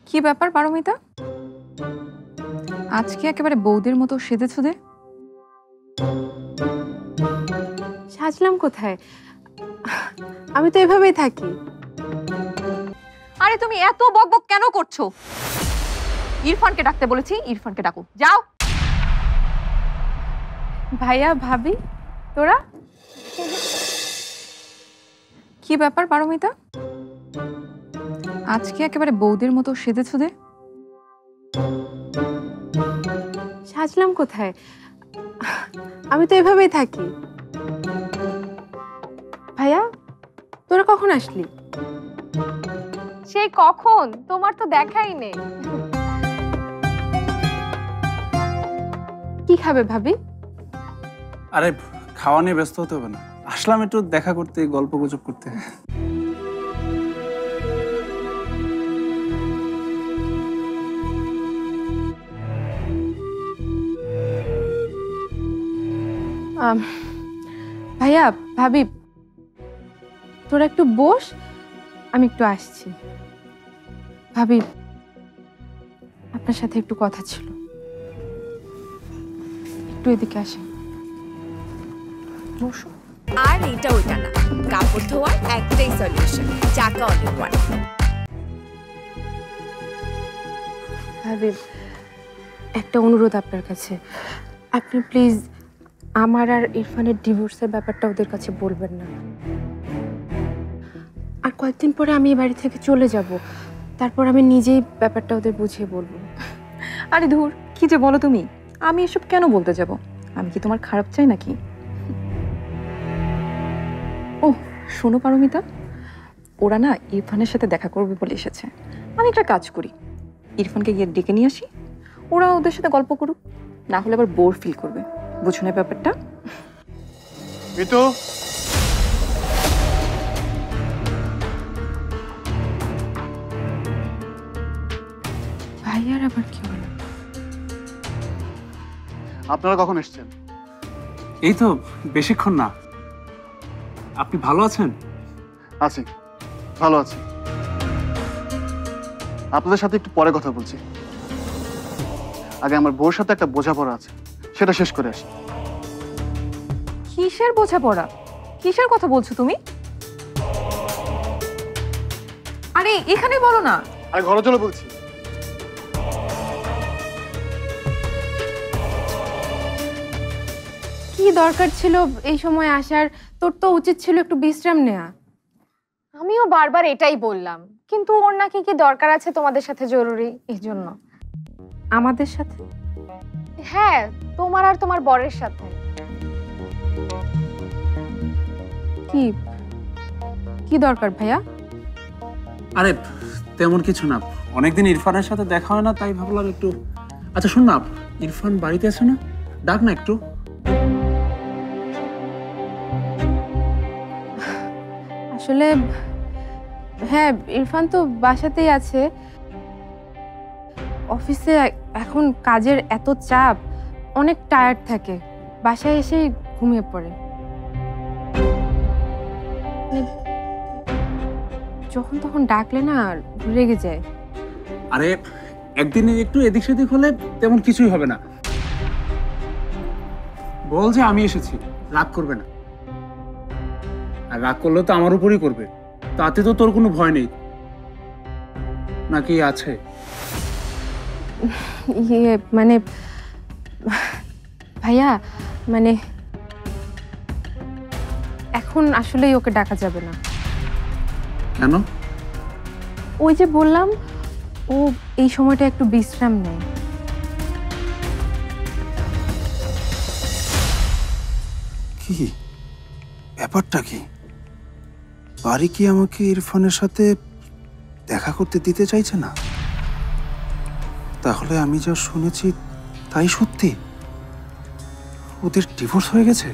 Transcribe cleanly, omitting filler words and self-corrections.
কি ব্যাপার পারমিতা? আজকে একেবারে বৌদির মতো সেজেছো যে? সাজলাম কোথায়? আমি তো এভাবেই থাকি। আরে তুমি এত বকবক কেন করছো? ইরফানকে ডাকতে বলেছি, ইরফানকে ডাকো, যাও। ভাইয়া ভাবি তোরা কি ব্যাপার পারমিতা? আজকে একেবারে বৌদির মতো সেজেছো যে? সাজলাম কোথায়? আমি তো এভাবেই থাকি। ভাইয়া তোরা কখন আসলি? সেই কখন? তোমার তো দেখাই নেই। কি খাবে ভাবি? আরে খাওয়া নিয়ে ব্যস্ত হতে হবে না, আসলাম একটু দেখা করতে, গল্প গুজব করতে। ভাইয়া ভাবি তোরা একটু বস, আমি একটু আসছি। ভাবি আপনার সাথে একটু কথা ছিল, একটু এদিকে আসেন। বসো। আর এটা ওইটা না, কাপড় ধোয়ার একটাই সলিউশন, চাকা অলিভ ওয়ান। ভাবি একটা অনুরোধ আপনার কাছে, আপনি প্লিজ আমার আর ইরফানের ডিভোর্সের ব্যাপারটা ওদের কাছে বলবেন না। আর কয়েকদিন পরে আমি এই বাড়ি থেকে চলে যাব, তারপর আমি নিজেই ব্যাপারটা ওদের বুঝিয়ে বলবো। আরে ধুর, কি যে বলো তুমি! আমি এসব কেন বলতে যাব? আমি কি তোমার খারাপ চাই নাকি? ও শোনো পারমিতা, ওরা না ইরফানের সাথে দেখা করবে বলে এসেছে। আমি একটা কাজ করি, ইরফানকে গিয়ে ডেকে নিয়ে আসি, ওরা ওদের সাথে গল্প করুক, না হলে আবার বোর ফিল করবে। বুঝো না ব্যাপারটা? মিতু, ভাইয়ার আবার কি হলো? আপনারা কখন এসেছেন? এই তো বেশিক্ষণ না। আপনি ভালো আছেন? আছি, ভালো আছি। আপনাদের সাথে একটু পরে কথা বলছি, আগে আমার বউর সাথে একটা বোঝাপড়া আছে, সেটা শেষ করে আসি। কিসের বোঝাপড়া? কিসের কথা বলছো তুমি? আরে এখানে বলো না। আরে ঘরে চলে বলছি। কি দরকার ছিল এই সময় আসার? তোর তো উচিত ছিল একটু বিশ্রাম নেওয়া। আমিও বারবার এটাই বললাম, কিন্তু ওর নাকি কি দরকার আছে তোমাদের সাথে জরুরি, এই জন্য। আমাদের সাথে? হ্যাঁ, তোমার আর তোমার বরের সাথে। কি কি দরকার ভাইয়া? আরে তেমন কিছু না, অনেকদিন ইরফানের সাথে দেখা হয় না, তাই ভাবলাম একটু। আচ্ছা শোন না, ইরফান বাড়িতে আছে না? ডাক না একটু। আসলে হ্যাঁ, ইরফান তো বাসাতেই আছে। অফিসে এখন কাজের এত চাপ, অনেক টায়ার্ড থাকে, বাসায় এসেই ঘুমিয়ে পড়ে। মানে যখন তখন ডাকলে না রেগে যায়। আরে একদিন একটু এদিক সেদিক হলে তেমন কিছুই হবে না। বল যে আমি এসেছি, রাগ করবে না। আর রাগ করলে তো আমার উপরই করবে, তাতে তো তোর কোনো ভয় নেই নাকি আছে? ইয়ে মানে ভাইয়া, মানে এখন আসলেই ওকে ডাকা যাবে না। কেন? ওই যে বললাম, ও এই সময়টা একটু বিশ্রাম নেয়। কি ব্যাপারটা? কি বাড়ি কি আমাকে ইরফানের সাথে দেখা করতে দিতে চাইছে না? তাহলে আমি যা শুনেছি তাই সত্যি? ওদের ডিভোর্স হয়ে গেছে?